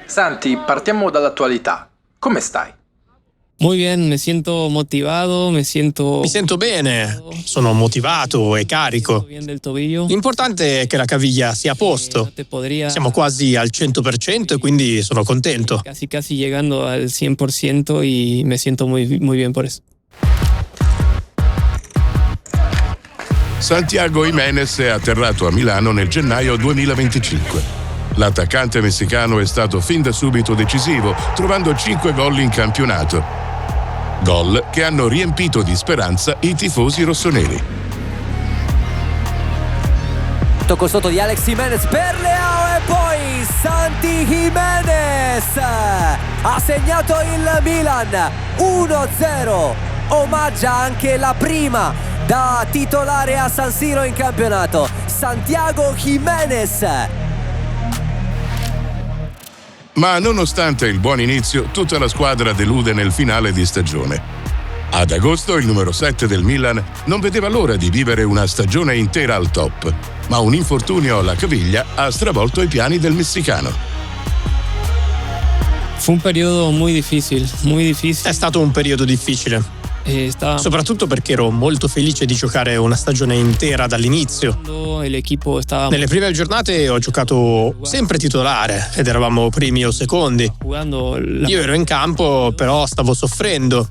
Santi, partiamo dall'attualità. Come stai? Muy bien, me siento motivado, Mi sento bene, sono motivato e carico. bien del tobillo. L'importante è che la caviglia sia a posto. Siamo quasi al 100% e quindi sono contento. Casi llegando al 100% y me siento muy bien por eso. Santiago Gimenez è atterrato a Milano nel gennaio 2025. L'attaccante messicano è stato fin da subito decisivo, trovando 5 gol in campionato. Gol che hanno riempito di speranza i tifosi rossoneri. Tocco sotto di Alex Gimenez per Leao e poi Santi Gimenez ha segnato il Milan 1-0. Omaggia anche la prima da titolare a San Siro in campionato, Santiago Gimenez. Ma nonostante il buon inizio, tutta la squadra delude nel finale di stagione. Ad agosto il numero 7 del Milan non vedeva l'ora di vivere una stagione intera al top, ma un infortunio alla caviglia ha stravolto i piani del messicano. Fue un periodo muy difícil. È stato un periodo difficile, soprattutto perché ero molto felice di giocare una stagione intera dall'inizio. El equipo estaba Nelle prime giornate ho giocato sempre titolare ed eravamo primi o secondi. jugando. Io ero in campo, però stavo soffrendo.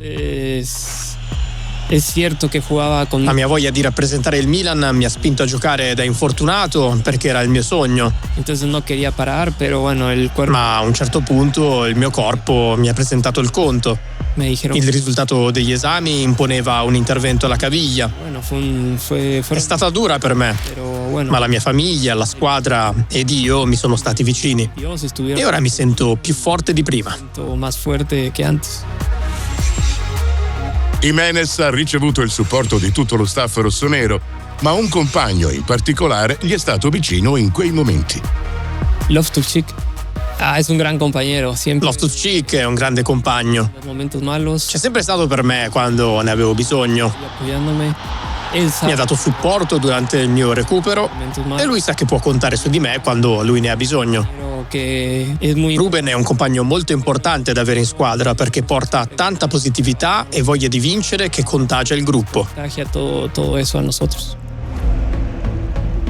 Es cierto que jugaba con. La mia voglia di rappresentare il Milan mi ha spinto a giocare da infortunato perché era il mio sogno. Entonces no quería parar, pero bueno, el cuerpo. Ma a un certo punto il mio corpo mi ha presentato il conto. Me dijeron. Il risultato degli esami imponeva un intervento alla caviglia. Bueno, È stata dura per me, pero bueno. ma la mia famiglia, la squadra ed io mi sono stati vicini. Dios E estuvieron ora mi sento più forte di prima. más fuerte que antes. Gimenez ha ricevuto il supporto di tutto lo staff rossonero, ma un compagno in particolare gli è stato vicino in quei momenti. Loftus-Cheek. Es un gran compañero, siempre. Loftus-Cheek è un grande compagno. En momentos malos, C'è sempre stato per me quando ne avevo bisogno. apoyándome. Él Mi sabe ha dato supporto durante il mio recupero momentos e malos, lui sa che può contare su di me quando lui ne ha bisogno. pero que es muy Ruben è un compagno molto importante da avere in squadra perché porta tanta positività e voglia di vincere che contagia il gruppo. contagia todo eso a nosotros.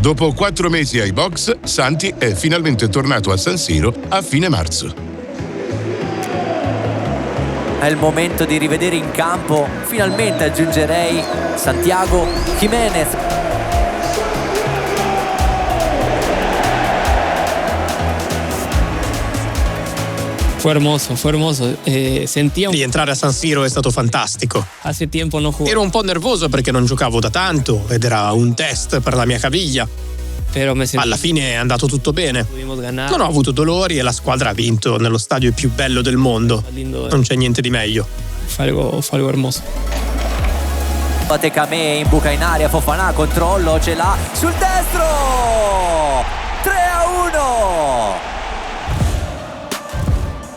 Dopo 4 mesi ai box, Santi è finalmente tornato a San Siro a fine marzo. È il momento di rivedere in campo, finalmente aggiungerei, Santiago Gimenez. Fue hermoso. Sentía Rientrare a San Siro è stato fantastico. hace tiempo no jugaba, Ero un po' nervoso perché non giocavo da tanto ed era un test per la mia caviglia. pero me sentí Alla fine è andato tutto bene. pudimos ganar. Non ho avuto dolori e la squadra ha vinto nello stadio più bello del mondo. Lindo, Non c'è niente di meglio. fue algo hermoso. Tecamè in buca in aria, Fofana, controllo, ce l'ha sul destro! 3-1!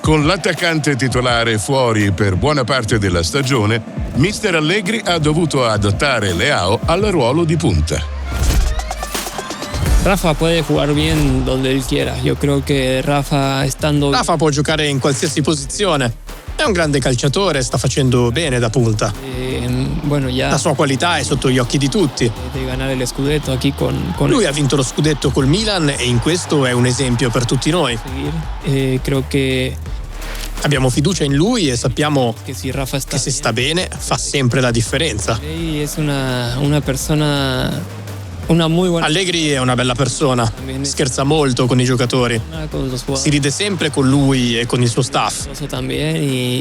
Con l'attaccante titolare fuori per buona parte della stagione, mister Allegri ha dovuto adattare Leao al ruolo di punta. Rafa puede jugar bien donde él quiera. Yo creo que Rafa Rafa può giocare in qualsiasi posizione. È un grande calciatore, sta facendo bene da punta. bueno, ya La sua qualità è sotto gli occhi di tutti. de ganar el scudetto aquí con Lui ha vinto lo scudetto col Milan e in questo è un esempio per tutti noi. seguir. Creo que Abbiamo fiducia in lui e sappiamo si Rafa está che se sta bene fa sempre la differenza. bien, es una persona, una muy buena Allegri è una bella persona, scherza molto con i giocatori, con los si jugadores ride sempre con lui e con il suo staff. también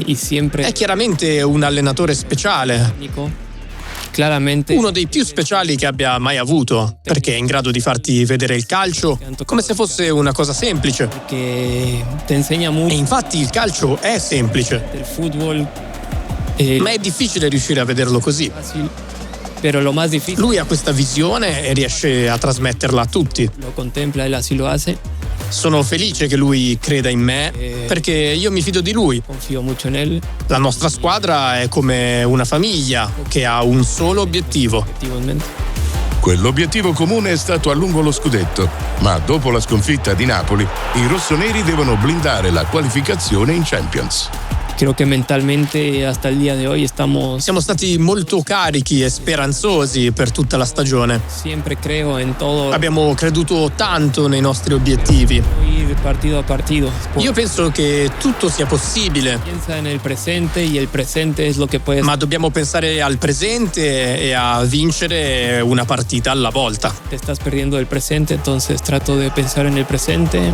y siempre È chiaramente un allenatore speciale, técnico. Claramente uno dei più speciali che abbia mai avuto, perché è in grado di farti vedere il calcio come se fosse una cosa semplice. que te enseña E mucho infatti il calcio è semplice, del fútbol, ma è difficile riuscire a vederlo così. fácil, pero lo más difícil Lui ha questa visione e riesce a trasmetterla a tutti. lo contempla, él así lo hace. Sono felice che lui creda in me, perché io mi fido di lui. Confío mucho en él, La nostra squadra è come una famiglia che ha un solo obiettivo. efectivamente. Quell'obiettivo comune è stato a lungo lo scudetto, ma dopo la sconfitta di Napoli, i rossoneri devono blindare la qualificazione in Champions. Creo que mentalmente hasta el día de hoy Siamo stati molto carichi e speranzosi per tutta la stagione. Siempre creo en todo. Abbiamo creduto tanto nei nostri obiettivi. Ir partido a partido. Io penso che tutto sia possibile. Piensa en el presente y el presente es lo que puedes. Ma dobbiamo pensare al presente e a vincere una partita alla volta. Te estás perdiendo el presente, entonces trato de pensar en el presente